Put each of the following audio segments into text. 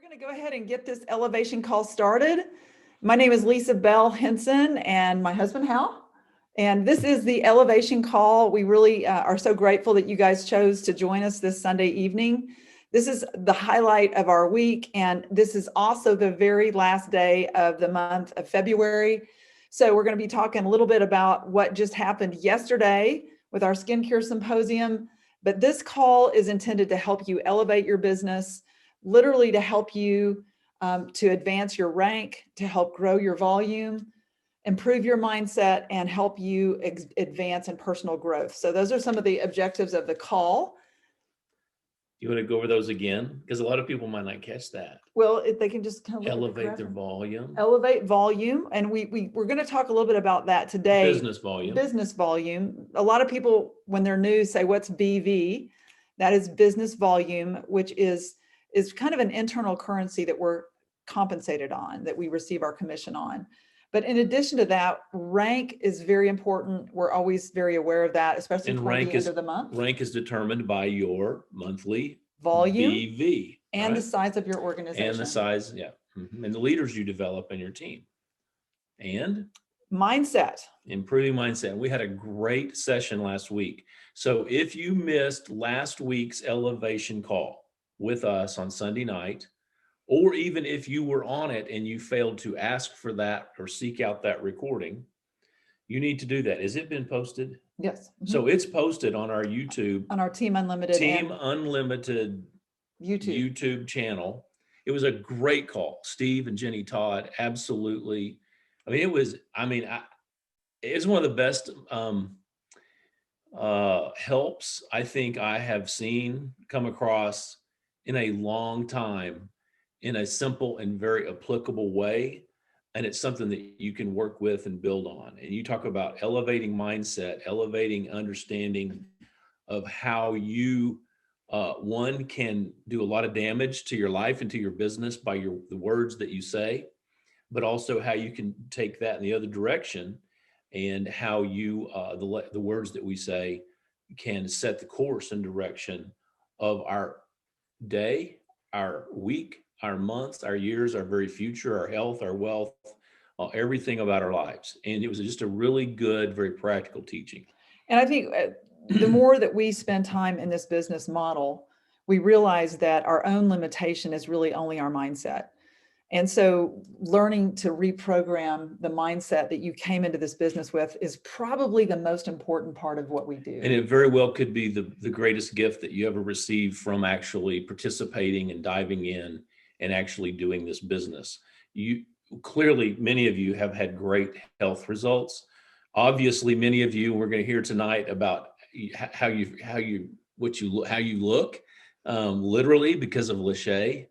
going to go ahead and get this elevation call started. My name is Lisa Bell Henson and my husband Hal. And this is the elevation call. We really are so grateful that you guys chose to join us this Sunday evening. This is the highlight of our week, and this is also the very last day of the month of February. So we're going to be talking a little bit about what just happened yesterday with our skincare symposium. But this call is intended to help you elevate your business, literally to help you to advance your rank, to help grow your volume, improve your mindset, and help you advance in personal growth. So those are some of the objectives of the call. You want to go over those again? Because a lot of people might not catch that. Well, if they can just kind of elevate their volume. Elevate volume. And we're going to talk a little bit about that today. Business volume. Business volume. A lot of people, when they're new, say, what's BV? That is business volume, which is kind of an internal currency that we're compensated on, that we receive our commission on. But in addition to that, rank is very important. We're always very aware of that, especially toward the end of the month. Rank is determined by your monthly volume, BV, and the size of your organization. And the size, yeah. And the leaders you develop in your team. And mindset. Improving mindset. We had a great session last week. So if you missed last week's elevation call with us on Sunday night, or even if you were on it and you failed to ask for that or seek out that recording, you need to do that. Has it been posted? Yes. Mm-hmm. So it's posted on our YouTube. On our Team Unlimited YouTube channel. It was a great call. Steve and Jenny Todd, absolutely. I mean, it's one of the best helps I think I have seen come across in a long time, in a simple and very applicable way. And it's something that you can work with and build on. And you talk about elevating mindset, elevating understanding of how you, one, can do a lot of damage to your life and to your business by the words that you say, but also how you can take that in the other direction, and how you, the words that we say can set the course and direction of our day, our week, our months, our years, our very future, our health, our wealth, everything about our lives. And it was just a really good, very practical teaching. And I think the more that we spend time in this business model, we realize that our own limitation is really only our mindset. And so learning to reprogram the mindset that you came into this business with is probably the most important part of what we do. And it very well could be the greatest gift that you ever received from actually participating and diving in and actually doing this business. You clearly, many of you have had great health results. Obviously, many of you, we're going to hear tonight about how you look, literally because of Lishé.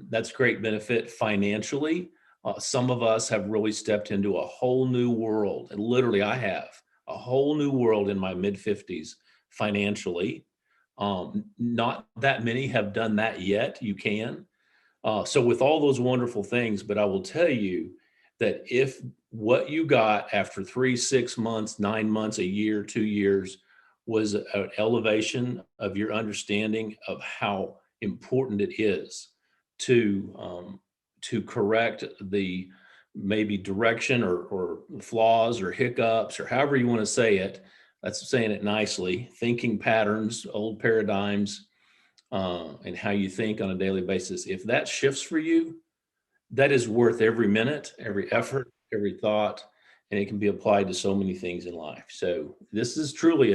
That's great benefit financially. Some of us have really stepped into a whole new world, and literally I have a whole new world in my mid-50s financially. Not that many have done that yet. You can. So with all those wonderful things, but I will tell you that if what you got after 3, 6 months, 9 months, a year, 2 years was an elevation of your understanding of how important it is to correct the maybe direction or flaws or hiccups or however you want to say it. That's saying it nicely. Thinking patterns, old paradigms, and how you think on a daily basis. If that shifts for you, that is worth every minute, every effort, every thought, and it can be applied to so many things in life. So this is truly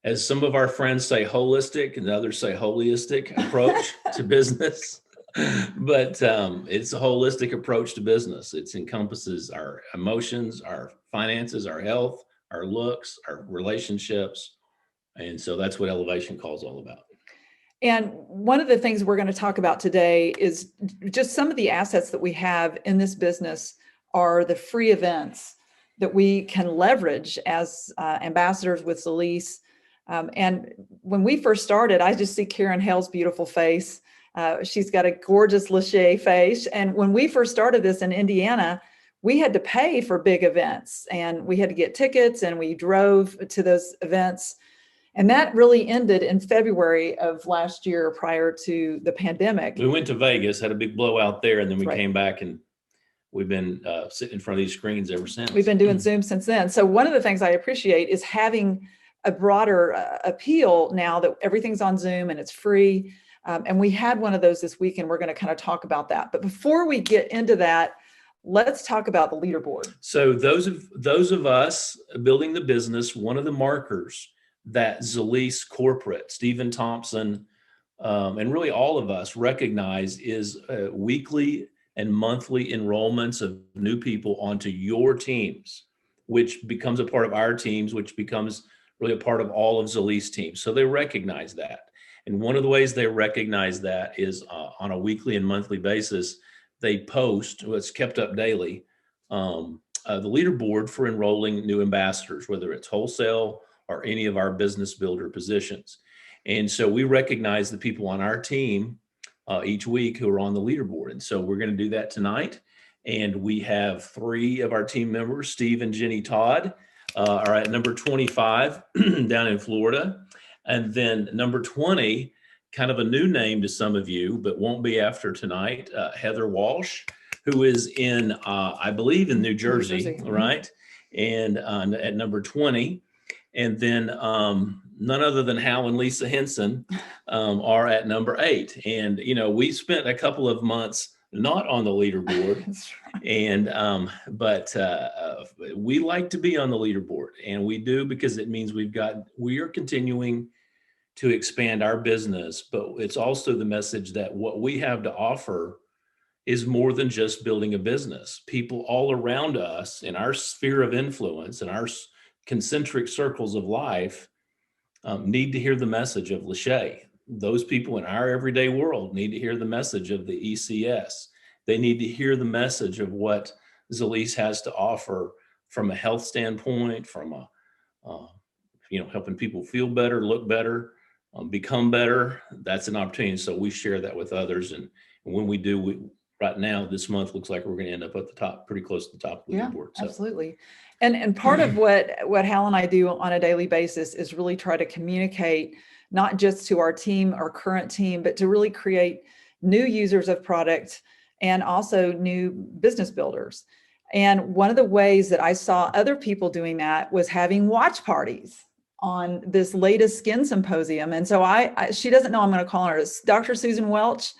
as some of our friends say, holistic, and others say holistic approach to business. But it's a holistic approach to business. It encompasses our emotions, our finances, our health, our looks, our relationships. And so that's what Elevation Call is all about. And one of the things we're going to talk about today is just some of the assets that we have in this business are the free events that we can leverage as ambassadors with Celise. And when we first started, I just see Karen Hale's beautiful face. She's got a gorgeous Lishé face. And when we first started this in Indiana, we had to pay for big events and we had to get tickets and we drove to those events. And that really ended in February of last year prior to the pandemic. We went to Vegas, had a big blowout there, and then we Right. came back, and we've been sitting in front of these screens ever since. We've been doing Zoom since then. So one of the things I appreciate is having a broader appeal now that everything's on Zoom and it's free. And we had one of those this week, and we're going to kind of talk about that. But before we get into that, let's talk about the leaderboard. So those of us building the business, one of the markers that Zalise Corporate, Stephen Thompson, and really all of us recognize is weekly and monthly enrollments of new people onto your teams, which becomes a part of our teams, which becomes really a part of all of Zalise teams. So they recognize that. And one of the ways they recognize that is on a weekly and monthly basis, they post, what's kept up daily, the leaderboard for enrolling new ambassadors, whether it's wholesale or any of our business builder positions. And so we recognize the people on our team each week who are on the leaderboard. And so we're going to do that tonight. And we have 3 of our team members, Steve and Jenny Todd, are at number 25 down in Florida. And then number 20, kind of a new name to some of you, but won't be after tonight, Heather Walsh, who is in, I believe, in New Jersey. Right? And at number 20. And then none other than Hal and Lisa Henson are at number 8. And, you know, we spent a couple of months not on the leaderboard. Right. And but we like to be on the leaderboard, and we do because it means we are continuing to expand our business, but it's also the message that what we have to offer is more than just building a business. People all around us in our sphere of influence and our concentric circles of life need to hear the message of Lishé. Those people in our everyday world need to hear the message of the ECS. They need to hear the message of what Zalise has to offer from a health standpoint, from a, helping people feel better, look better, become better. That's an opportunity. So we share that with others. And when we do, right now, this month looks like we're going to end up at the top, pretty close to the top of the leaderboard. So. Absolutely. And part of what Hal and I do on a daily basis is really try to communicate, not just to our team, our current team, but to really create new users of product and also new business builders. And one of the ways that I saw other people doing that was having watch parties on this latest skin symposium. And so she doesn't know I'm going to call her Dr. Susan Welch.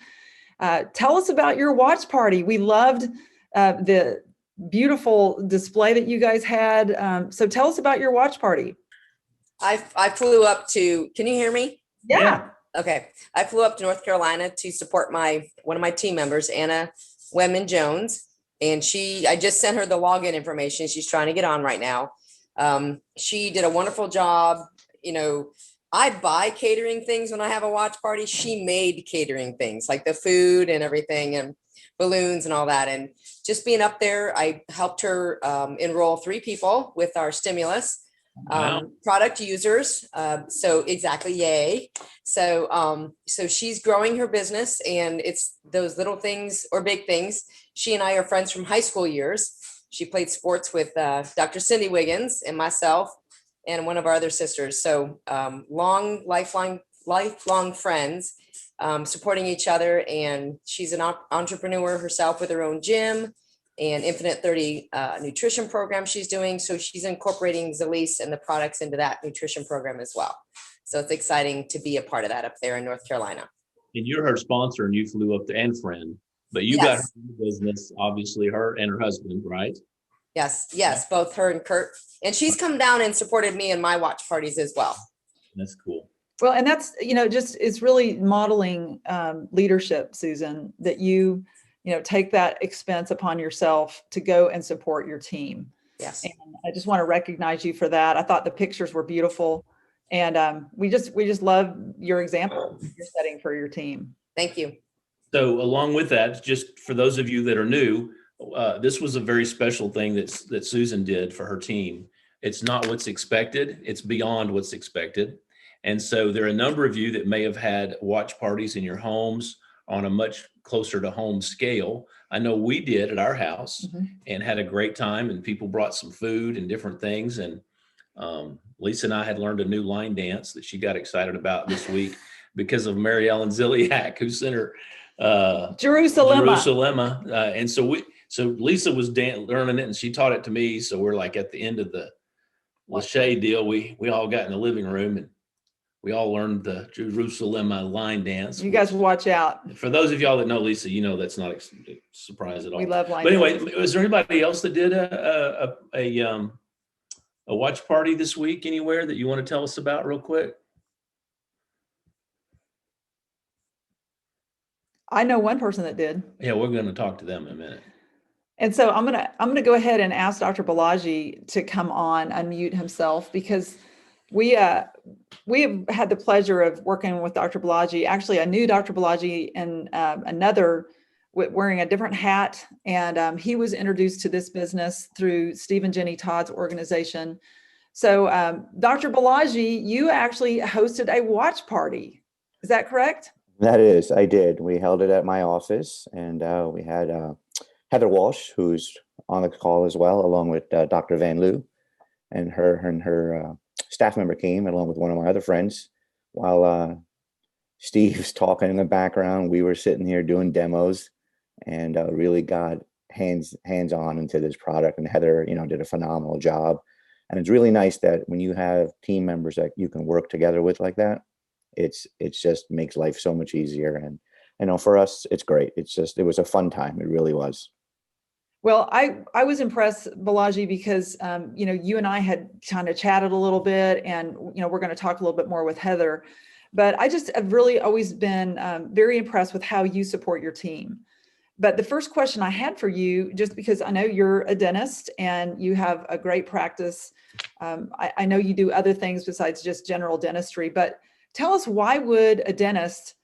Tell us about your watch party. We loved the beautiful display that you guys had. So tell us about your watch party. I flew up to, can you hear me? Yeah. Okay. I flew up to North Carolina to support one of my team members, Anna Wemman Jones. And I just sent her the login information. She's trying to get on right now. She did a wonderful job. You know, I buy catering things when I have a watch party. She made catering things like the food and everything and balloons and all that. And just being up there, I helped her enroll 3 people with our stimulus. Product users. So exactly. Yay. So she's growing her business, and it's those little things or big things. She and I are friends from high school years. She played sports with Dr. Cindy Wiggins and myself and one of our other sisters. So lifelong friends, supporting each other. And she's an entrepreneur herself with her own gym and Infinite 30 nutrition program she's doing. So she's incorporating Zalise and the products into that nutrition program as well. So it's exciting to be a part of that up there in North Carolina. And you're her sponsor, and you flew up to and friend, but you got her in the business, obviously, her and her husband, right? Yes, both her and Kurt. And she's come down and supported me in my watch parties as well. That's cool. Well, and that's, it's really modeling leadership, Susan, that you take that expense upon yourself to go and support your team. Yes. And I just want to recognize you for that. I thought the pictures were beautiful. And we just love your example you're setting for your team. Thank you. So along with that, just for those of you that are new, this was a very special thing that Susan did for her team. It's not what's expected. It's beyond what's expected. And so there are a number of you that may have had watch parties in your homes on a much closer to home scale. I know we did at our house and had a great time, and people brought some food and different things. And Lisa and I had learned a new line dance that she got excited about this week because of Mary Ellen Ziliak, who sent her Jerusalem. And so Lisa was learning it, and she taught it to me. So we're like at the end of the Lishé deal, we all got in the living room and we all learned the Jerusalem line dance. You guys watch out. For those of y'all that know Lisa, you know that's not a surprise at all. We love line But anyway, dances. was there anybody else that did a watch party this week anywhere that you want to tell us about real quick? I know one person that did. Yeah, we're going to talk to them in a minute. And so I'm gonna go ahead and ask Dr. Balaji to come on, unmute himself, because we have had the pleasure of working with Dr. Balaji. Actually, I knew Dr. Balaji in wearing a different hat, and he was introduced to this business through Steve and Jenny Todd's organization. So Dr. Balaji, you actually hosted a watch party. Is that correct? That is, I did. We held it at my office, and we had Heather Walsh, who's on the call as well, along with Dr. Van Loo, and her staff member came along with one of my other friends. While Steve was talking in the background, we were sitting here doing demos, and really got hands-on into this product. And Heather, did a phenomenal job. And it's really nice that when you have team members that you can work together with like that, it's just makes life so much easier. And for us, it's great. It was a fun time. It really was. Well, I was impressed, Balaji, because, you and I had kind of chatted a little bit, and, we're going to talk a little bit more with Heather, but I just have really always been very impressed with how you support your team. But the first question I had for you, just because I know you're a dentist and you have a great practice, I know you do other things besides just general dentistry, but tell us, why would a dentist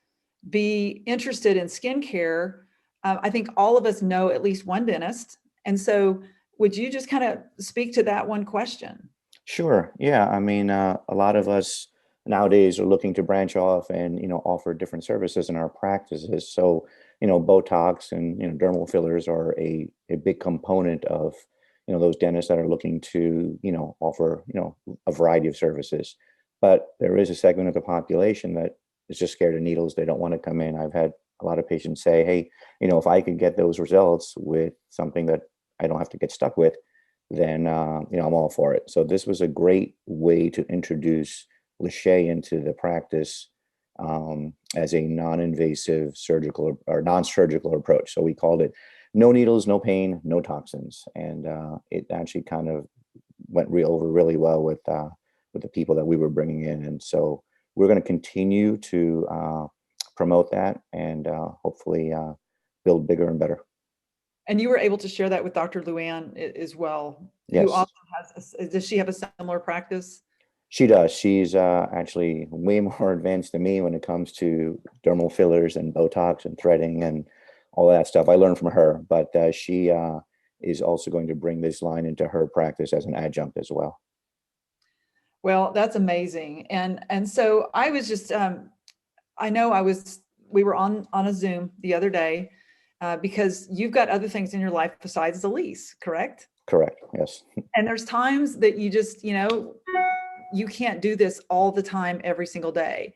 be interested in skincare? I think all of us know at least one dentist. And so would you just kind of speak to that one question? Sure. Yeah. I mean, a lot of us nowadays are looking to branch off and, offer different services in our practices. So, Botox and, dermal fillers are a big component of, those dentists that are looking to, offer, a variety of services. But there is a segment of the population that is just scared of needles. They don't want to come in. I've had a lot of patients say, hey, if I could get those results with something that I don't have to get stuck with, then, I'm all for it. So this was a great way to introduce Lishé into the practice as a non-invasive surgical or non-surgical approach. So we called it no needles, no pain, no toxins. And it actually kind of went over really well with the people that we were bringing in. And so we're going to continue to promote that and hopefully build bigger and better. And you were able to share that with Dr. Luann as well. Yes. Who also does she have a similar practice? She does. She's actually way more advanced than me when it comes to dermal fillers and Botox and threading and all that stuff. I learned from her, but she is also going to bring this line into her practice as an adjunct as well. Well, that's amazing. And so I was just, we were on a Zoom the other day because you've got other things in your life besides the lease, correct? Correct. Yes. And there's times that you just, you can't do this all the time, every single day.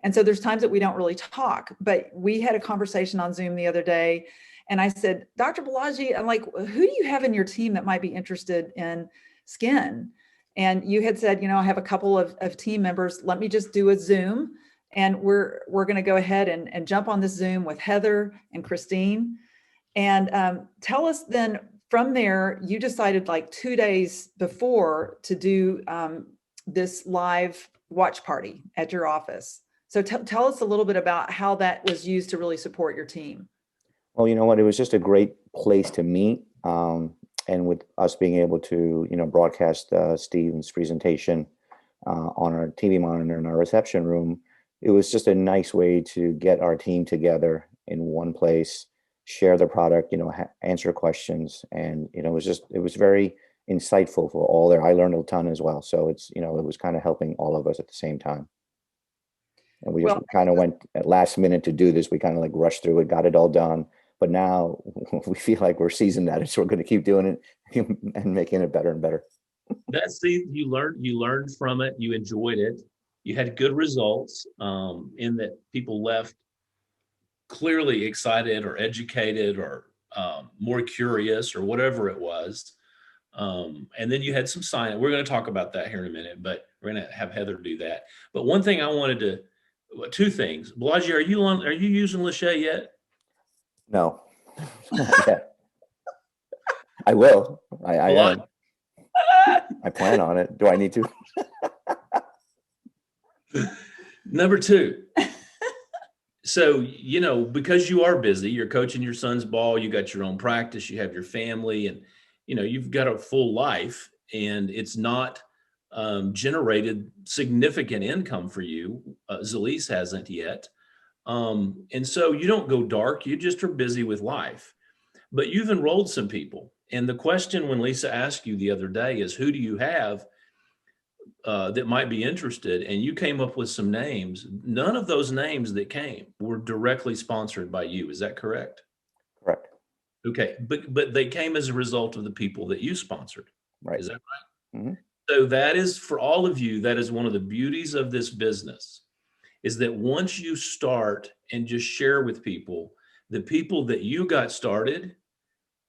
And so there's times that we don't really talk, but we had a conversation on Zoom the other day. And I said, Dr. Balaji, I'm like, who do you have in your team that might be interested in skin? And you had said, I have a couple of team members. Let me just do a Zoom. And we're going to go ahead and jump on this Zoom with Heather and Christine. And tell us then, from there, you decided like 2 days before to do this live watch party at your office. So tell us a little bit about how that was used to really support your team. Well, you know what? It was just a great place to meet. And with us being able to, broadcast Steve's presentation on our TV monitor in our reception room, it was just a nice way to get our team together in one place, share the product, answer questions. And, it was very insightful for all there. I learned a ton as well. So it's, it was kind of helping all of us at the same time. And we just kind of went at last minute to do this. We kind of like rushed through it, got it all done. But now we feel like we're seasoned at it. So we're going to keep doing it and making it better and better. You learned from it. You enjoyed it. You had good results, in that people left clearly excited or educated or more curious or whatever it was. And then you had some sign. We're going to talk about that here in a minute, but we're going to have Heather do that. But one thing I wanted to, two things. Balaji, are you using Lishé yet? No. Yeah. I will. I am. I plan on it. Do I need to? Number two. So, because you are busy, you're coaching your son's ball, you got your own practice, you have your family, and, you've got a full life, and it's not generated significant income for you. Zalise hasn't yet. And so you don't go dark, you just are busy with life. But you've enrolled some people. And the question when Lisa asked you the other day is, who do you have that might be interested? And you came up with some names. None of those names that came were directly sponsored by you. Is that correct? Correct. Okay. But they came as a result of the people that you sponsored. Right. Is that right? Mm-hmm. So that is, for all of you, that is one of the beauties of this business, is that once you start and just share with people, the people that you got started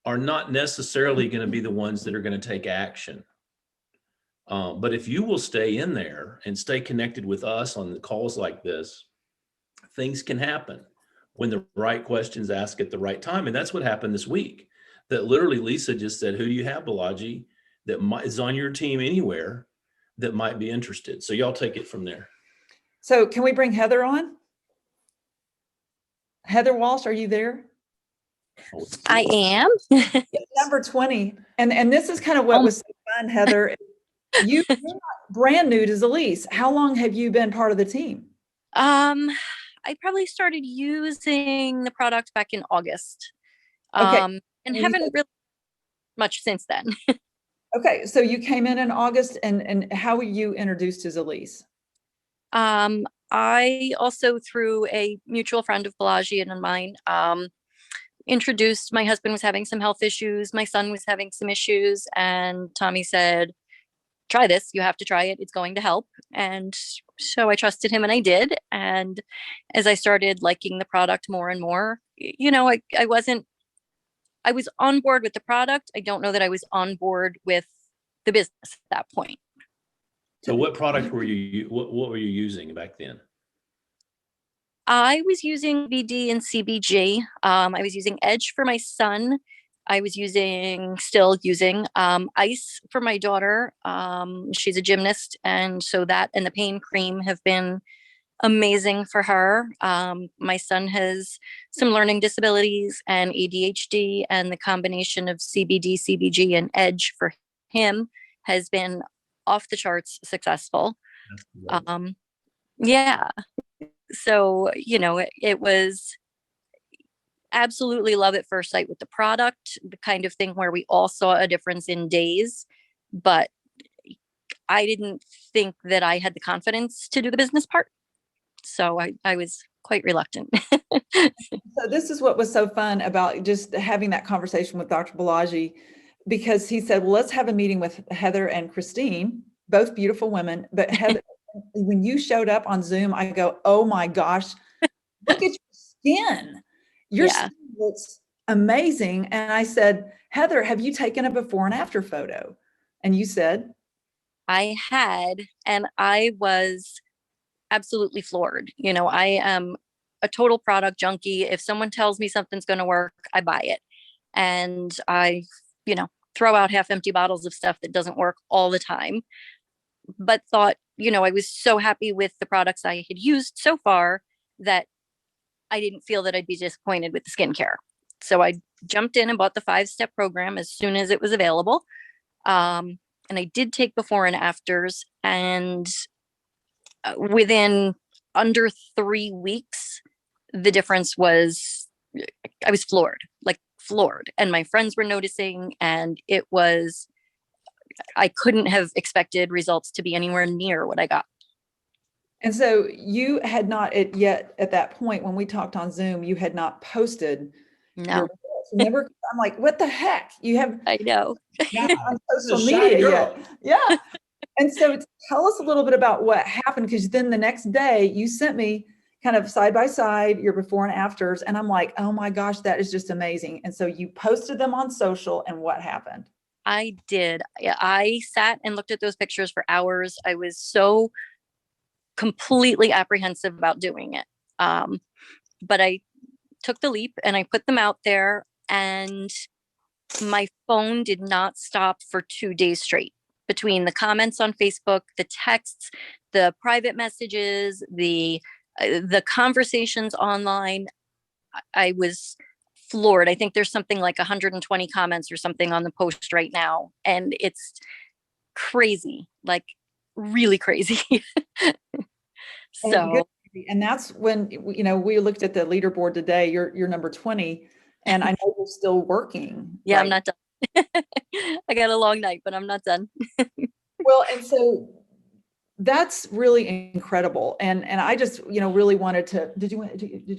are not necessarily going to be the ones that are going to take action. But if you will stay in there and stay connected with us on the calls like this, things can happen when the right questions asked at the right time. And that's what happened this week. That literally Lisa just said, who do you have, Balaji, that is on your team anywhere that might be interested? So y'all take it from there. So can we bring Heather on? Heather Walsh, are you there? I am. Number 20. And this is kind of what was so fun, Heather. You're not brand new to Zalise. How long have you been part of the team? I probably started using the product back in August. Okay. And haven't really much since then. Okay. So you came in August, and how were you introduced to Zalise? I also, through a mutual friend of Balaji and mine, introduced, my husband was having some health issues. My son was having some issues, and Tommy said, try this. You have to try it. It's going to help. And so I trusted him, and I did. And as I started liking the product more and more, I was on board with the product. I don't know that I was on board with the business at that point. So what product were you, what were you using back then? I was using BD and CBG. I was using Edge for my son. I was still using Ice for my daughter. She's a gymnast. And so that and the pain cream have been amazing for her. My son has some learning disabilities and ADHD, and the combination of CBD, CBG, and Edge for him has been off the charts successful. Yeah. So, it was absolutely love at first sight with the product, the kind of thing where we all saw a difference in days, but I didn't think that I had the confidence to do the business part. So I was quite reluctant. So this is what was so fun about just having that conversation with Dr. Balaji, because he said, well, let's have a meeting with Heather and Christine, both beautiful women. But Heather, when you showed up on Zoom, I go, oh my gosh, look at your skin. Your skin looks amazing. And I said, Heather, have you taken a before and after photo? And you said, I had, and I was absolutely floored. I am a total product junkie. If someone tells me something's going to work, I buy it. And I, throw out half empty bottles of stuff that doesn't work all the time. But thought, I was so happy with the products I had used so far that I didn't feel that I'd be disappointed with the skincare. So I jumped in and bought the 5-step program as soon as it was available. And I did take before and afters, and within under 3 weeks, the difference was, I was floored. And my friends were noticing, and I couldn't have expected results to be anywhere near what I got. and so you had not yet at that point when we talked on Zoom, you had not posted No. your results. Remember, I'm like, what the heck? You have I know. not on This is a social shy media girl. yet. Yeah. And so tell us a little bit about what happened, because then the next day you sent me kind of side by side your before and afters. And I'm like, oh my gosh, that is just amazing. And so you posted them on social, and what happened? I did. I sat and looked at those pictures for hours. I was so completely apprehensive about doing it. But I took the leap and I put them out there, and my phone did not stop for 2 days straight, between the comments on Facebook, the texts, the private messages, the conversations online. I was floored. I think there's something like 120 comments or something on the post right now, and it's crazy, like really crazy. And it's good. So And that's when, you know, we looked at the leaderboard today, you're number 20, and I know you're still working. yeah, I'm Right. not done. I got a long night, but I'm not done. Well, and so that's really incredible. And I just, you know, really wanted to,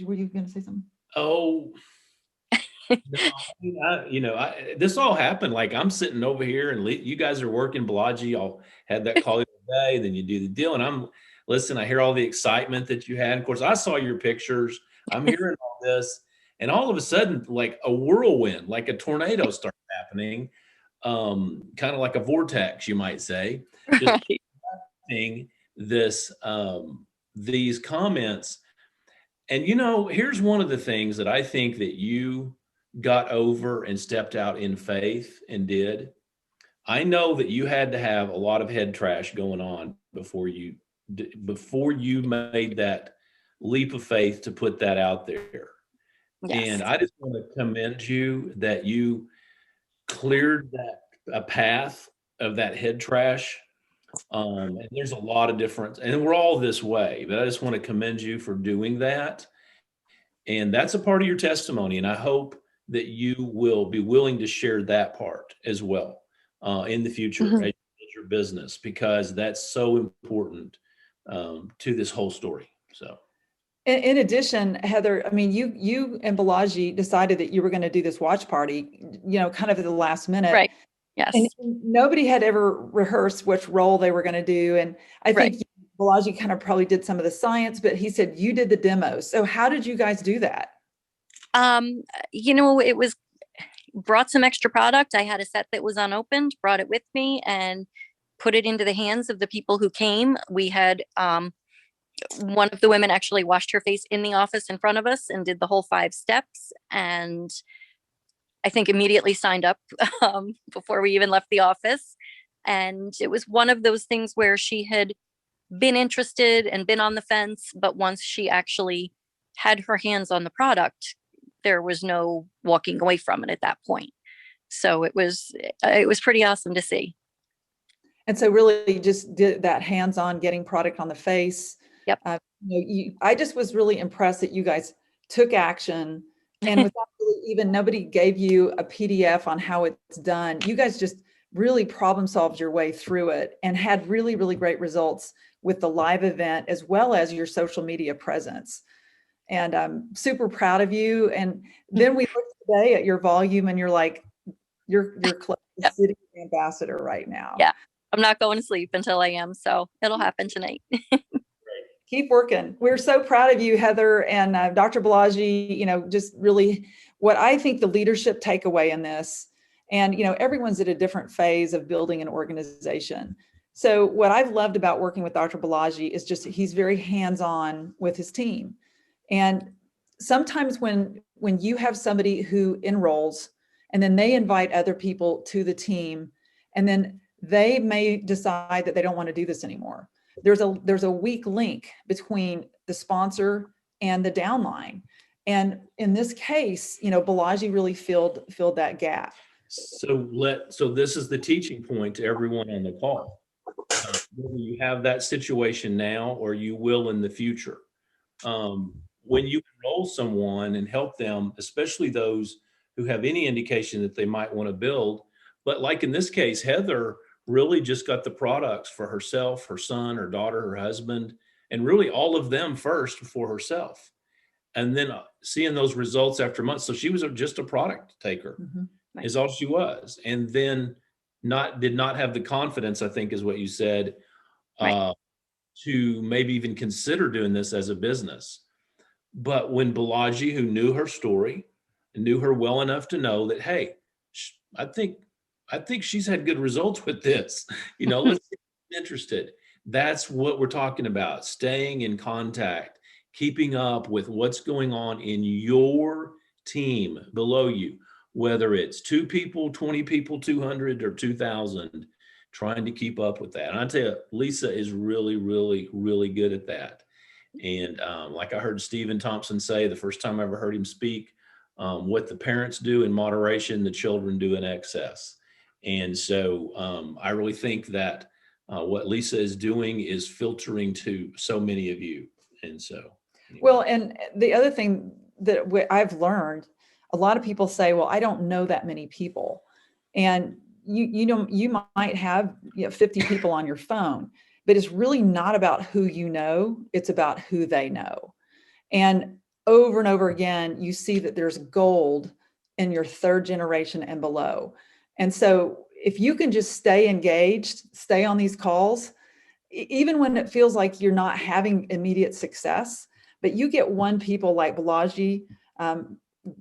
were you going to say something? Oh, no, this all happened. Like I'm sitting over here and you guys are working. Balaji, y'all had that call the other day, then you do the deal. And listen, I hear all the excitement that you had. Of course, I saw your pictures. I'm hearing all this. And all of a sudden, like a whirlwind, like a tornado starts happening, kind of like a vortex, you might say. Just Right. seeing these comments. And here's one of the things that I think that you got over and stepped out in faith and did. I know that you had to have a lot of head trash going on before you made that leap of faith to put that out there. Yes. And I just want to commend you that you cleared a path of that head trash. And there's a lot of different, and we're all this way, but I just want to commend you for doing that. And that's a part of your testimony. And I hope that you will be willing to share that part as well in the future Mhm. as your business, because that's so important to this whole story. So. In addition, Heather, I mean, you and Balaji decided that you were going to do this watch party, you know, kind of at the last minute. Right. Yes. And nobody had ever rehearsed which role they were going to do. And I Right. think Balaji kind of probably did some of the science, but he said you did the demos. So how did you guys do that? It was brought some extra product. I had a set that was unopened, brought it with me and put it into the hands of the people who came. We had one of the women actually washed her face in the office in front of us and did the whole 5 steps. And I think immediately signed up before we even left the office. And it was one of those things where she had been interested and been on the fence, but once she actually had her hands on the product, there was no walking away from it at that point. So it was pretty awesome to see. And so really just did that hands-on getting product on the face. Yep. I just was really impressed that you guys took action, and without really even, nobody gave you a PDF on how it's done. You guys just really problem solved your way through it and had really, really great results with the live event as well as your social media presence. And I'm super proud of you. And then we looked today at your volume and you're like, you're close to Yep. city ambassador right now. Yeah. I'm not going to sleep until I am. So it'll happen tonight. Keep working. We're so proud of you, Heather, and Dr. Balaji, just really what I think the leadership takeaway in this, and, everyone's at a different phase of building an organization. So what I've loved about working with Dr. Balaji is just, he's very hands-on with his team. And sometimes when you have somebody who enrolls and then they invite other people to the team, and then they may decide that they don't want to do this anymore. There's a weak link between the sponsor and the downline. And in this case, Balaji really filled that gap. So this is the teaching point to everyone on the call. Whether you have that situation now or you will in the future. When you enroll someone and help them, especially those who have any indication that they might want to build, but like in this case, Heather really just got the products for herself, her son, her daughter, her husband, and really all of them first before herself. and then seeing those results after months. So she was just a product taker, Right. is all she was. And then did not have the confidence, I think is what you said, Right. to maybe even consider doing this as a business. But when Balaji, who knew her story, knew her well enough to know that, hey, I think she's had good results with this. Let's get interested. That's what we're talking about. Staying in contact, keeping up with what's going on in your team below you, whether it's 2 people, 20 people, 200 or 2,000, trying to keep up with that. And I tell you, Lisa is really, really, really good at that. And like I heard Stephen Thompson say the first time I ever heard him speak, what the parents do in moderation, the children do in excess. And so I really think that what Lisa is doing is filtering to so many of you. And so. Anyway. Well, and the other thing that I've learned, a lot of people say, well, I don't know that many people. And you might have 50 people on your phone, but it's really not about who you know, it's about who they know. And over again, you see that there's gold in your 3rd generation and below. And so if you can just stay engaged, stay on these calls, even when it feels like you're not having immediate success, but you get people like Balaji,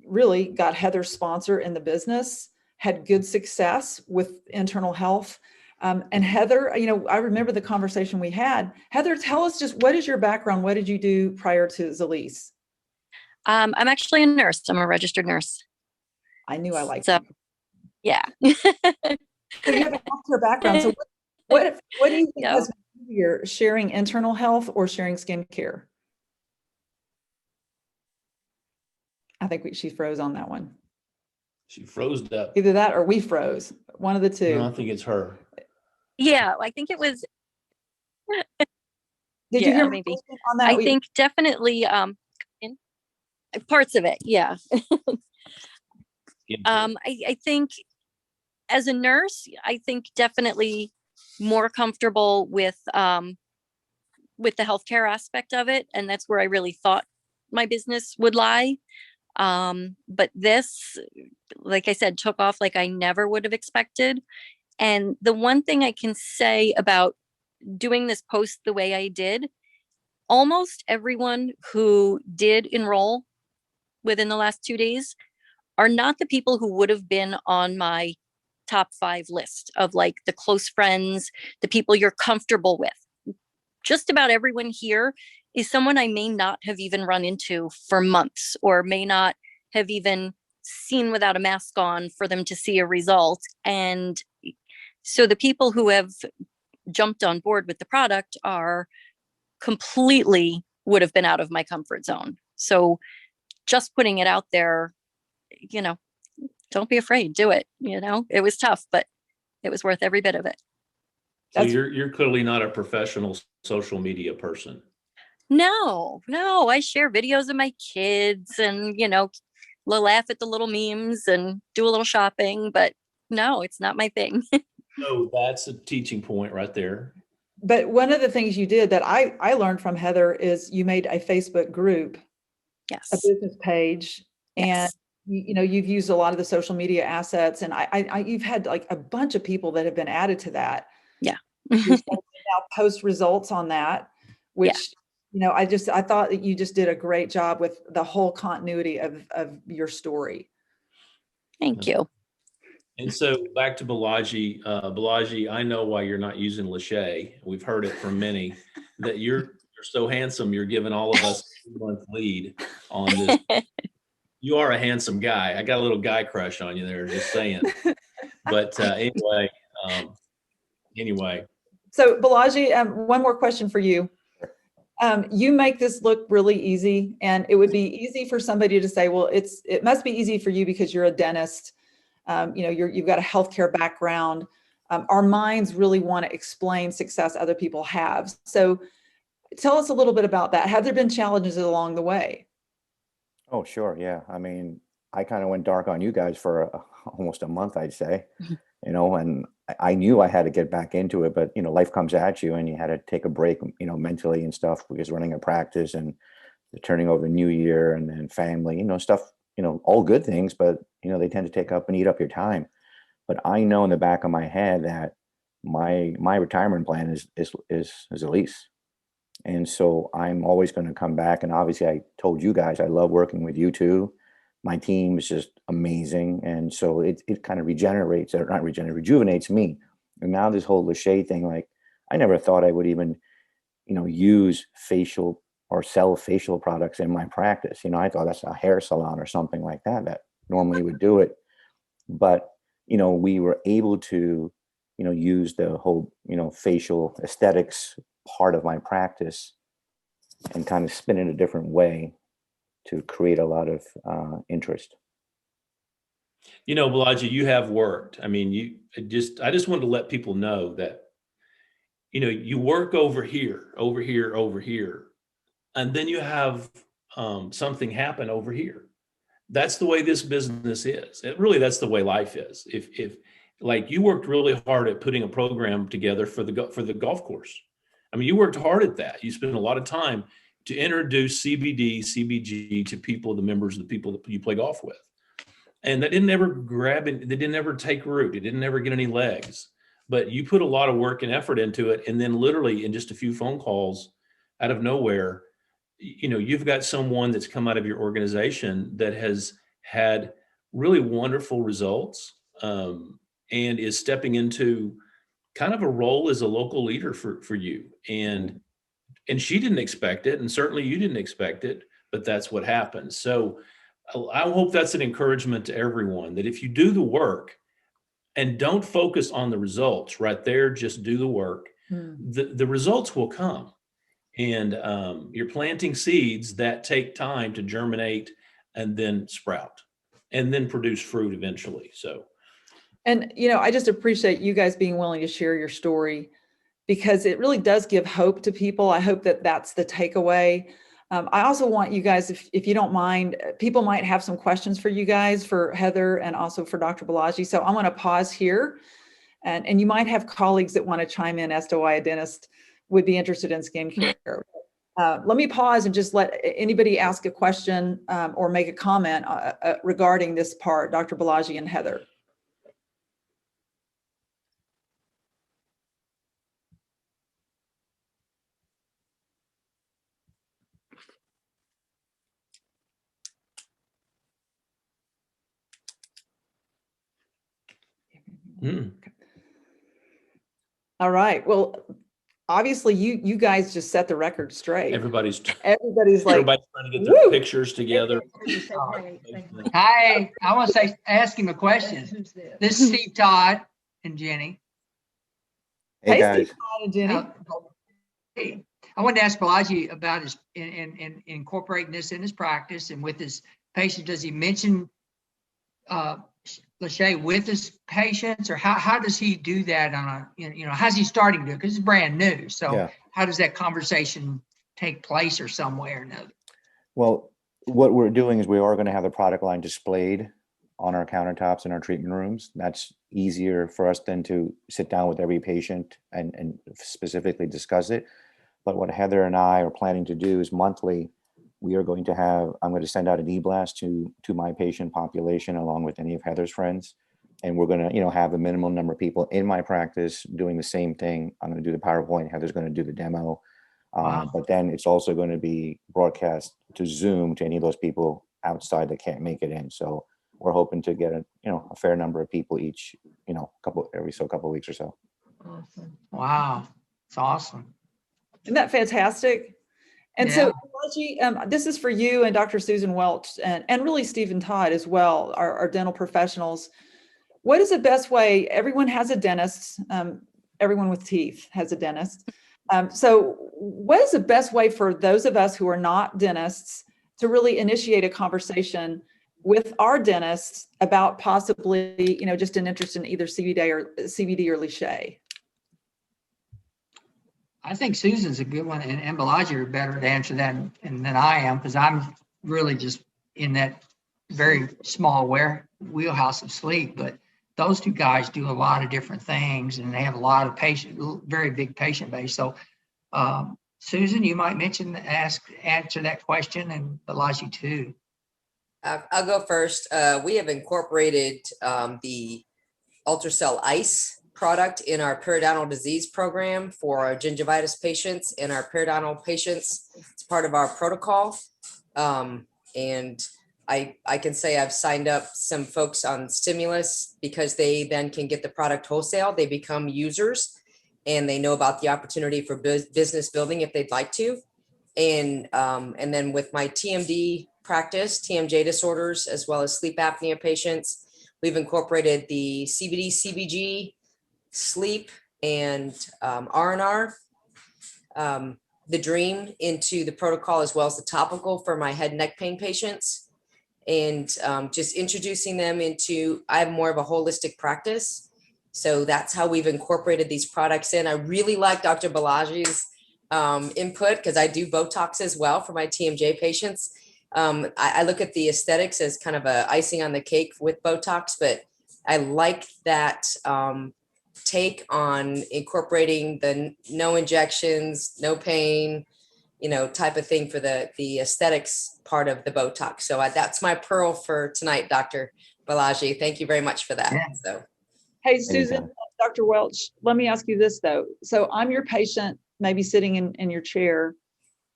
really got Heather's sponsor in the business, had good success with internal health. And Heather, I remember the conversation we had. Heather, tell us just, what is your background? What did you do prior to Zalise? I'm actually a nurse. I'm a registered nurse. I knew I liked So, you. yeah. So you have a healthcare background. So what do you think Yeah. is easier, sharing internal health or sharing skincare? I think she froze on that one. She froze up. Either that or we froze. One of the two. No, I think it's her. Yeah, I think it was. Did you hear my maybe question on that? I think definitely parts of it. Yeah. I think as a nurse, I think definitely more comfortable with the healthcare aspect of it, and that's where I really thought my business would lie. But this, like I said, took off like I never would have expected. And the one thing I can say about doing this post the way I did, almost everyone who did enroll within the last 2 days are not the people who would have been on my top 5 list of like the close friends, the people you're comfortable with. Just about everyone here is someone I may not have even run into for months, or may not have even seen without a mask on for them to see a result. And so the people who have jumped on board with the product are completely would have been out of my comfort zone. So just putting it out there, don't be afraid, do it. It was tough, but it was worth every bit of it. So you're clearly not a professional social media person. No, I share videos of my kids and, laugh at the little memes and do a little shopping, but no, it's not my thing. So that's a teaching point right there. But one of the things you did that I learned from Heather is you made a Facebook group, Yes. a business page, Yes. and you've used a lot of the social media assets, and you've had like a bunch of people that have been added to that. Yeah. You're starting to now post results on that, which I thought that you just did a great job with the whole continuity of your story. Thank you. And so back to Balaji. Balaji, I know why you're not using Lishé. We've heard it from many that you're so handsome. You're giving all of us a 2-month lead on this. You are a handsome guy. I got a little guy crush on you there, just saying. But anyway. So Balaji, one more question for you. You make this look really easy, and it would be easy for somebody to say, well, it must be easy for you because you're a dentist. You've got a healthcare background. Our minds really want to explain success other people have. So tell us a little bit about that. Have there been challenges along the way? Oh, sure. Yeah. I mean, I kind of went dark on you guys for almost a month, I'd say, and I knew I had to get back into it, but, life comes at you and you had to take a break, mentally and stuff, because running a practice and the turning over New Year, and then family, stuff, all good things, but, they tend to take up and eat up your time. But I know in the back of my head that my retirement plan is a lease. And so I'm always going to come back. And obviously I told you guys, I love working with you too. My team is just amazing. And so it kind of rejuvenates me. And now this whole Lishé thing, like, I never thought I would even, use facial or sell facial products in my practice. I thought that's a hair salon or something like that normally would do it. But, we were able to, use the whole, facial aesthetics part of my practice and kind of spin it a different way to create a lot of interest. Balaji, you have worked. I mean, I just wanted to let people know that, you work over here, and then you have something happen over here. That's the way this business is. That's the way life is. If like you worked really hard at putting a program together for the golf course. I mean, you worked hard at that. You spent a lot of time to introduce CBD, CBG to the members of the people that you play golf with. And that didn't ever they didn't ever take root. It didn't ever get any legs, but you put a lot of work and effort into it. And then literally in just a few phone calls out of nowhere, you've got someone that's come out of your organization that has had really wonderful results and is stepping into kind of a role as a local leader for you. And she didn't expect it. And certainly you didn't expect it, but that's what happened. So I hope that's an encouragement to everyone that if you do the work and don't focus on the results right there, just do the work, the results will come. And you're planting seeds that take time to germinate and then sprout and then produce fruit eventually. So. And, I just appreciate you guys being willing to share your story because it really does give hope to people. I hope that that's the takeaway. I also want you guys, if you don't mind, people might have some questions for you guys, for Heather and also for Dr. Balaji. So I'm going to pause here and you might have colleagues that want to chime in as to why a dentist would be interested in skincare. Let me pause and just let anybody ask a question or make a comment regarding this part, Dr. Balaji and Heather. All right. Well, obviously you guys just set the record straight. Everybody's like, everybody's trying to get their pictures together. Hi, I want to ask him a question. This is Steve Todd and Jenny. Hey guys. Steve Todd and Jenny. Hey, I wanted to ask Balaji about his in incorporating this in his practice and with his patients. Does he mention Lishé with his patients, or how does he do that on a, how's he starting to do it? Because it's brand new. So yeah. How does that conversation take place or some way or another? Well, what we're doing is we are going to have the product line displayed on our countertops in our treatment rooms. That's easier for us than to sit down with every patient and specifically discuss it. But what Heather and I are planning to do is monthly, we are going to have, I'm going to send out an e-blast to my patient population along with any of Heather's friends. And we're going to, have a minimum number of people in my practice doing the same thing. I'm going to do the PowerPoint. Heather's going to do the demo. Wow. But then it's also going to be broadcast to Zoom to any of those people outside that can't make it in. So we're hoping to get a fair number of people each, every couple of weeks or so. Awesome. Wow. It's awesome. Isn't that fantastic? And so, Balaji, this is for you and Dr. Susan Welch and really Stephen Todd as well, our dental professionals. What is the best way? Everyone has a dentist. Everyone with teeth has a dentist. So what is the best way for those of us who are not dentists to really initiate a conversation with our dentists about possibly, just an interest in either CBD or Lishé? I think Susan's a good one, and Balaji are better to answer that than I am, because I'm really just in that very small wheelhouse of sleep. But those two guys do a lot of different things, and they have a lot of very big patient base. So Susan, you might answer that question, and Balaji too. I'll go first. We have incorporated the Ultracell Ice product in our periodontal disease program for our gingivitis patients and our periodontal patients. It's part of our protocol. And I can say I've signed up some folks on stimulus because they then can get the product wholesale. They become users and they know about the opportunity for business building if they'd like to. And then with my TMD practice, TMJ disorders, as well as sleep apnea patients, we've incorporated the CBD, CBG, sleep, and R&R, the Dream into the protocol, as well as the topical for my head and neck pain patients. And just introducing them into, I have more of a holistic practice. So that's how we've incorporated these products in. I really like Dr. Balaji's input because I do Botox as well for my TMJ patients. I look at the aesthetics as kind of a icing on the cake with Botox, but I like that take on incorporating the no injections, no pain, type of thing for the aesthetics part of the Botox. So that's my pearl for tonight, Dr. Balaji. Thank you very much for that. Yeah. So, Hey, Susan, Dr. Welch, let me ask you this though. So I'm your patient, maybe sitting in your chair.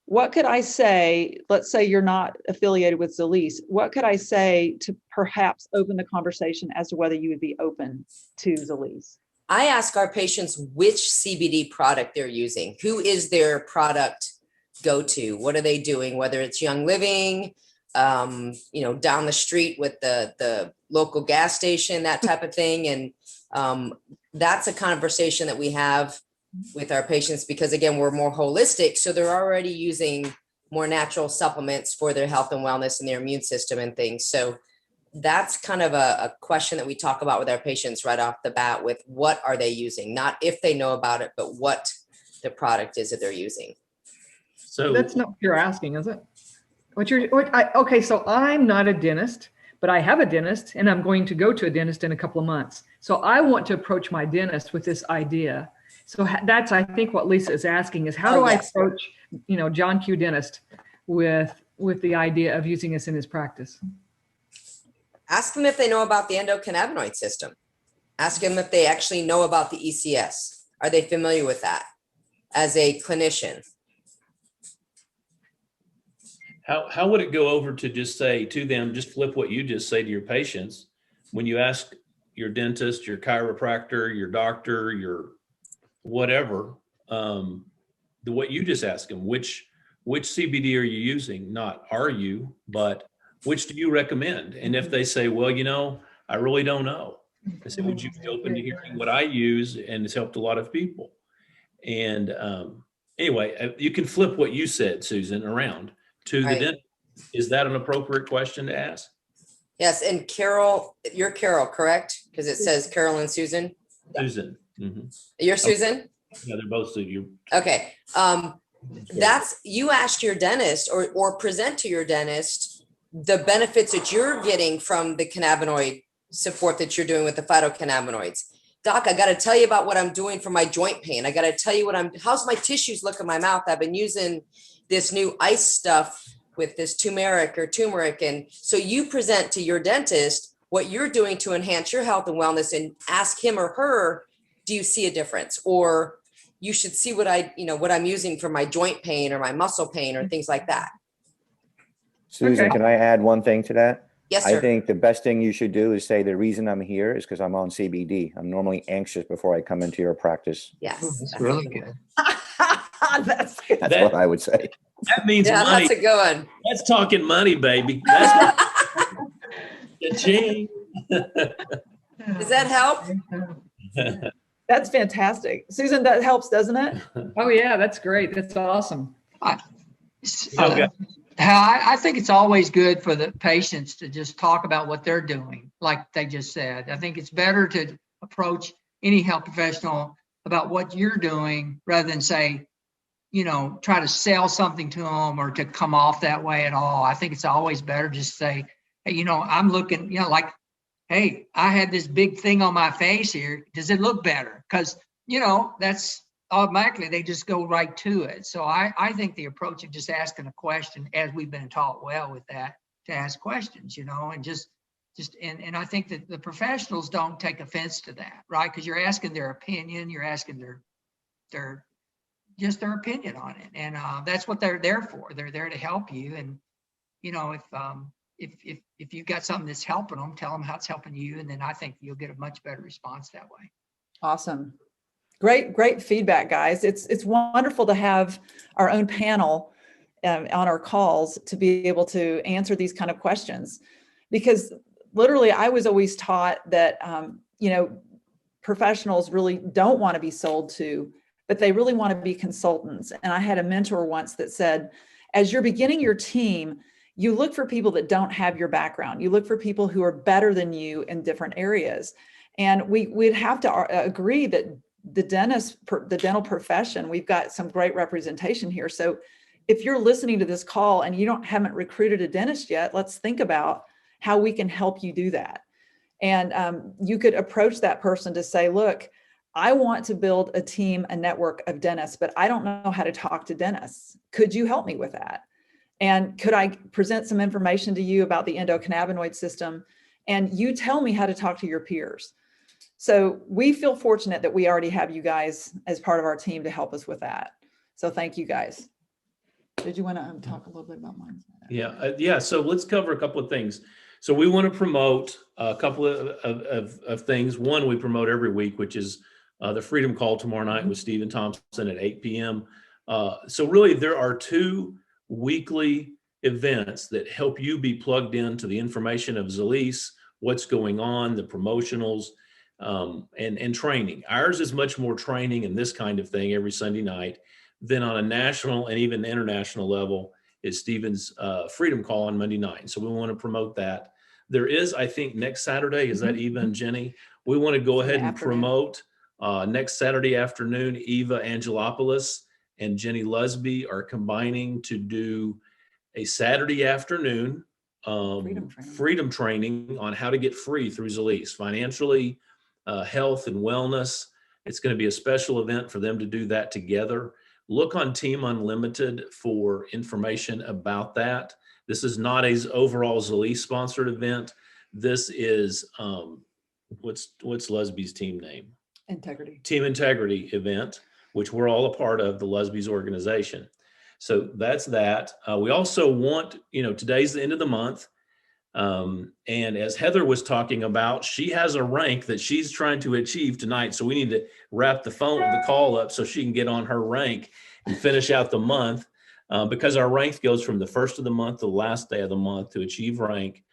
What could I say? Let's say you're not affiliated with Zalise. What could I say to perhaps open the conversation as to whether you would be open to Zalise? I ask our patients which CBD product they're using. Who is their product go-to? What are they doing? Whether it's Young Living, down the street with the local gas station, that type of thing. And that's a conversation that we have with our patients because, again, we're more holistic. So they're already using more natural supplements for their health and wellness and their immune system and things. So that's kind of a question that we talk about with our patients right off the bat with what are they using? Not if they know about it, but what the product is that they're using. So That's not what you're asking, is it? Okay, so I'm not a dentist, but I have a dentist and I'm going to go to a dentist in a couple of months. So I want to approach my dentist with this idea. So that's, I think, what Lisa is asking is how do I approach, John Q. Dentist with the idea of using this in his practice? Ask them if they know about the endocannabinoid system. Ask them if they actually know about the ECS. Are they familiar with that as a clinician? how would it go over to just say to them, just flip what you just say to your patients when you ask your dentist, your chiropractor, your doctor, your whatever, what you just ask them, which CBD are you using? Not are you, but which do you recommend? And if they say, well, I really don't know. I said, would you be open to hearing what I use? And it's helped a lot of people. And anyway, you can flip what you said, Susan, around to the dentist. Is that an appropriate question to ask? Yes. And Carol, you're Carol, correct? Because it says Carol and Susan. Susan. Mm-hmm. You're Susan? Yeah, they're both Susan. Okay. That's, you ask your dentist or present to your dentist the benefits that you're getting from the cannabinoid support that you're doing with the phytocannabinoids. Doc, I got to tell you about what I'm doing for my joint pain. I got to tell you how's my tissues look in my mouth? I've been using this new ice stuff with this turmeric. And so you present to your dentist what you're doing to enhance your health and wellness and ask him or her, do you see a difference? Or you should see what I'm using for my joint pain or my muscle pain or things like that. Susan, Okay. can I add one thing to that? Yes, sir. I think the best thing you should do is say the reason I'm here is because I'm on CBD. I'm normally anxious before I come into your practice. Yes. That's really good. That's good. That's what I would say. That means Yeah, money. that's a good one. That's talking money, baby. That's cha-ching. Does that help? That's fantastic. Susan, that helps, doesn't it? Oh yeah, that's great. That's awesome. Okay. I think it's always good for the patients to just talk about what they're doing, like they just said. I think it's better to approach any health professional about what you're doing rather than say, try to sell something to them or to come off that way at all. I think it's always better just say, hey, I'm looking, hey, I had this big thing on my face here. Does it look better? Because, that's automatically they just go right to it. So I think the approach of just asking a question, as we've been taught well with that, to ask questions, and and I think that the professionals don't take offense to that, right? Because you're asking their opinion, you're asking their just their opinion on it, and that's what they're there for. They're there to help you, and if you've got something that's helping them, tell them how it's helping you, and then I think you'll get a much better response that way. Awesome. Great feedback, guys. It's wonderful to have our own panel on our calls to be able to answer these kind of questions, because literally I was always taught that, professionals really don't want to be sold to, but they really want to be consultants. And I had a mentor once that said, as you're beginning your team, you look for people that don't have your background. You look for people who are better than you in different areas. And we'd have to agree that the dental profession, we've got some great representation here. So if you're listening to this call and you haven't recruited a dentist yet, let's think about how we can help you do that. And you could approach that person to say, look, I want to build a team, a network of dentists, but I don't know how to talk to dentists. Could you help me with that? And could I present some information to you about the endocannabinoid system? And you tell me how to talk to your peers. So we feel fortunate that we already have you guys as part of our team to help us with that. So thank you guys. Did you want to talk a little bit about mine? Yeah. So let's cover a couple of things. So we want to promote a couple of things. One, we promote every week, which is the Freedom Call tomorrow night with Stephen Thompson at 8 p.m. So really, there are 2 weekly events that help you be plugged into the information of Zalease, what's going on, the promotionals, and training. Ours is much more training and this kind of thing every Sunday night than on a national and even international level is Stephen's Freedom Call on Monday night. So we want to promote that. There is, I think, next Saturday, is that Eva and Jenny? We want to go ahead and promote next Saturday afternoon. Eva Angelopoulos and Jenny Lusby are combining to do a Saturday afternoon freedom training on how to get free through Zalease, financially, health and wellness. It's going to be a special event for them to do that together. Look on Team Unlimited for information about that. This is not a overall Zalease sponsored event. This is what's Lusby's team name? Integrity. Team Integrity event, which we're all a part of, the Lusby's organization. So that's that. We also want, today's the end of the month. And as Heather was talking about, she has a rank that she's trying to achieve tonight. So we need to wrap the call up so she can get on her rank and finish out the month, because our rank goes from the first of the month to the last day of the month to achieve rank.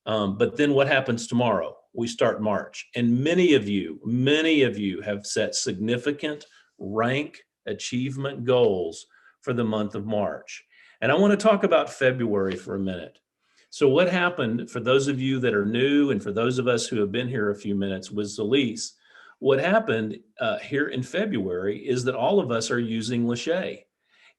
But then what happens tomorrow? We start March, and many of you have set significant rank achievement goals for the month of March. And I want to talk about February for a minute. So what happened, for those of you that are new and for those of us who have been here a few minutes with Zalease, what happened here in February is that all of us are using Lishé.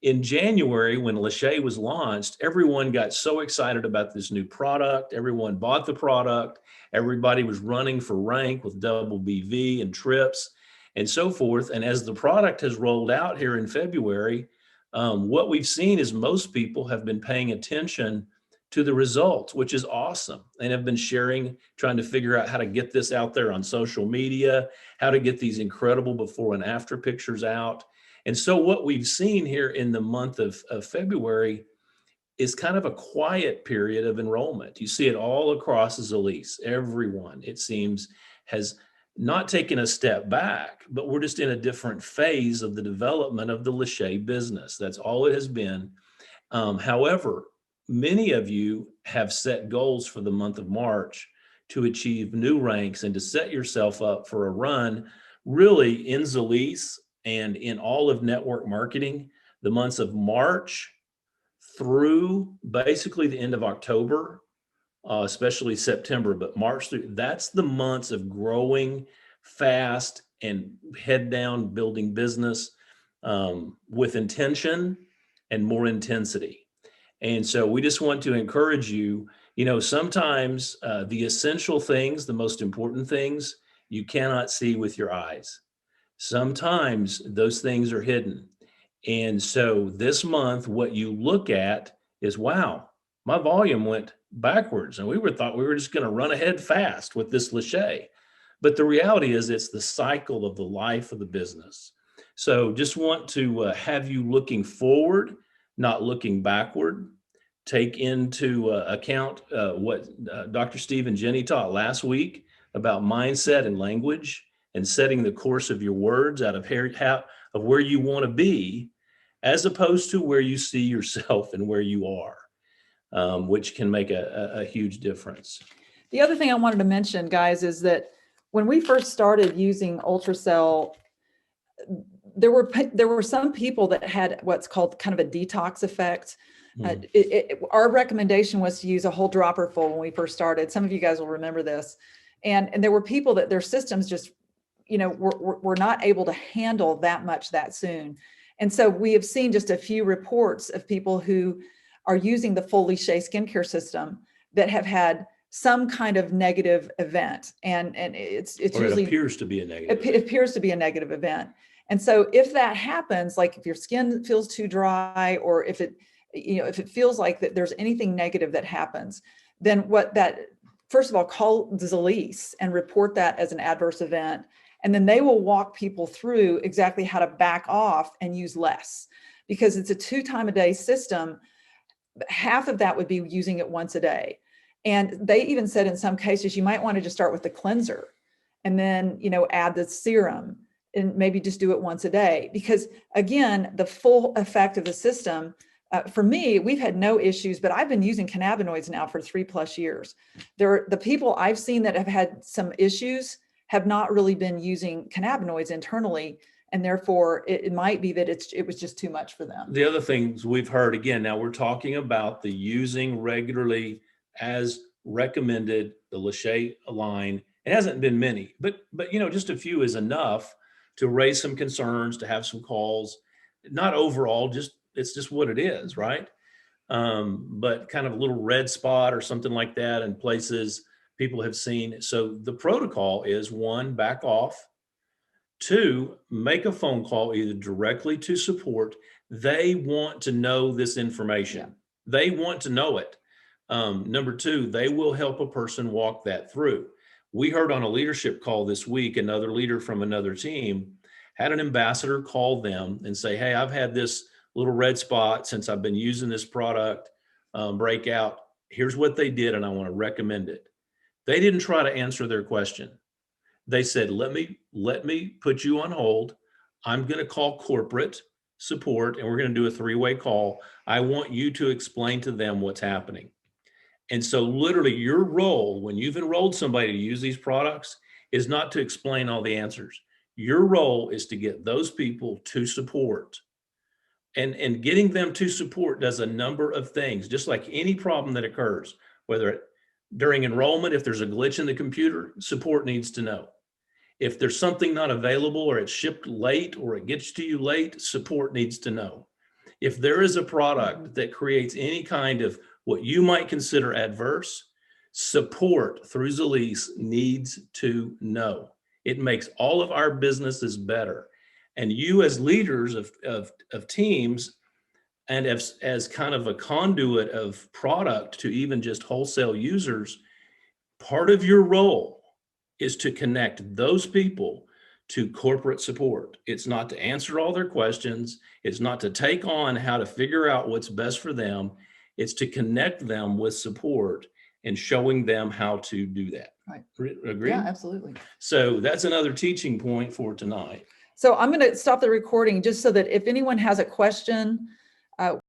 In January, when Lishé was launched, everyone got so excited about this new product. Everyone bought the product. Everybody was running for rank with double BV and trips and so forth. And as the product has rolled out here in February, what we've seen is most people have been paying attention to the results, which is awesome, and have been sharing, trying to figure out how to get this out there on social media, how to get these incredible before and after pictures out. And so what we've seen here in the month of February is kind of a quiet period of enrollment. You see it all across Zalease. Everyone, it seems, has not taken a step back, but we're just in a different phase of the development of the Lishé business. That's all it has been. However, many of you have set goals for the month of March to achieve new ranks and to set yourself up for a run really in Zalease and in all of network marketing, the months of March through basically the end of October, especially September, but March through, that's the months of growing fast and head down building business with intention and more intensity. And so we just want to encourage you, sometimes the essential things, the most important things, you cannot see with your eyes. Sometimes those things are hidden. And so this month, what you look at is, wow, my volume went backwards, and thought we were just going to run ahead fast with this Lishé. But the reality is it's the cycle of the life of the business. So just want to have you looking forward, not looking backward. Take into account what Dr. Steve and Jenny taught last week about mindset and language, and setting the course of your words out of where you want to be, as opposed to where you see yourself and where you are, which can make a huge difference. The other thing I wanted to mention, guys, is that when we first started using Ultracell, there were some people that had what's called kind of a detox effect. Our recommendation was to use a whole dropper full when we first started. Some of you guys will remember this. And there were people that their systems just, were not able to handle that much that soon. And so we have seen just a few reports of people who are using the full Lishé skincare system that have had some kind of negative event. And it's usually, it appears to be a negative. It appears to be a negative event. And so if that happens, like if your skin feels too dry, or if it feels like that there's anything negative that happens, then first of all, call Zalise and report that as an adverse event. And then they will walk people through exactly how to back off and use less, because it's a 2-time-a-day system. Half of that would be using it once a day. And they even said in some cases, you might want to just start with the cleanser and then, add the serum and maybe just do it once a day. Because again, the full effect of the system, for me, we've had no issues, but I've been using cannabinoids now for 3+ years. The people I've seen that have had some issues have not really been using cannabinoids internally. And therefore it might be that it was just too much for them. The other things we've heard, again, now we're talking about the using regularly as recommended, the Lishé line. It hasn't been many, but just a few is enough to raise some concerns, to have some calls. Not overall, it's just what it is, right? But kind of a little red spot or something like that in places people have seen. So the protocol is 1, back off. 2, make a phone call either directly to support. They want to know this information. Yeah. They want to know it. Number 2, they will help a person walk that through. We heard on a leadership call this week, another leader from another team had an ambassador call them and say, hey, I've had this little red spot since I've been using this product, breakout. Here's what they did, and I want to recommend it. They didn't try to answer their question. They said, let me put you on hold. I'm going to call corporate support, and we're going to do a 3-way call. I want you to explain to them what's happening. And so literally your role when you've enrolled somebody to use these products is not to explain all the answers. Your role is to get those people to support. And getting them to support does a number of things, just like any problem that occurs, whether during enrollment, if there's a glitch in the computer, support needs to know. If there's something not available or it's shipped late or it gets to you late, support needs to know. If there is a product that creates any kind of what you might consider adverse, support through Zalise needs to know. It makes all of our businesses better. And you as leaders of teams and as kind of a conduit of product to even just wholesale users, part of your role is to connect those people to corporate support. It's not to answer all their questions. It's not to take on how to figure out what's best for them. It's to connect them with support and showing them how to do that. Right. Agree? Yeah, absolutely. So that's another teaching point for tonight. So I'm going to stop the recording just so that if anyone has a question,